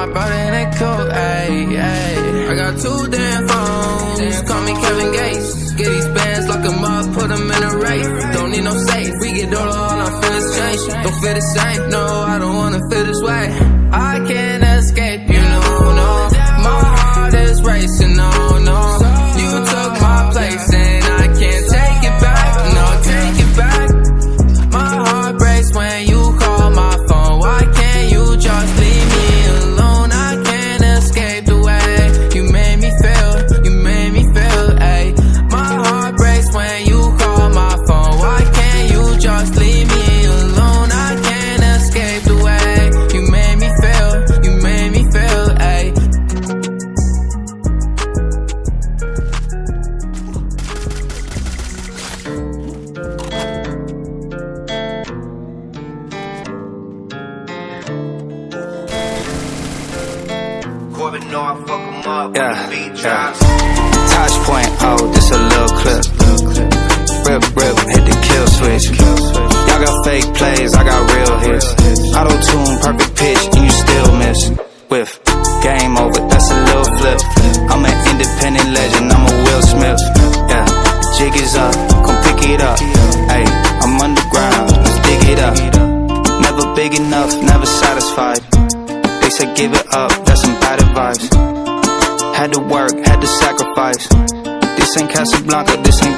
hop out and it cool, ayy, ayy. I got 2 damn phones, call me Kevin Gates. Get these bands, lock them up, put them in a race. Don't need no safe, we get all our feelings change. Don't feel the same, no, I don't wanna feel this way. I can't escape, you know, no. My heart is racing, no, no. You took my place and I can't take it back, no, take it back. My heart breaks when you call my phone. Why can't you just leave me alone? I can't escape the way you made me feel, you made me feel, ayy. My heart breaks when you call my phone. Why can't you just leave me alone? I can't escape the way you made me feel, you made me feel, ayy. Yeah. Touch point, oh, this a little clip. Rip, rip, hit the kill switch. Y'all got fake plays, I got real hits. Auto-tune, perfect pitch, and you still miss. With game over, that's a little flip. I'm an independent legend, I'm a Will Smith. Yeah, the jig is up, come pick it up. Ayy, I'm underground, let's dig it up. Never big enough, never satisfied. They said give it up, that's some bad advice. Had to work, had to sacrifice. This ain't Casablanca, this ain't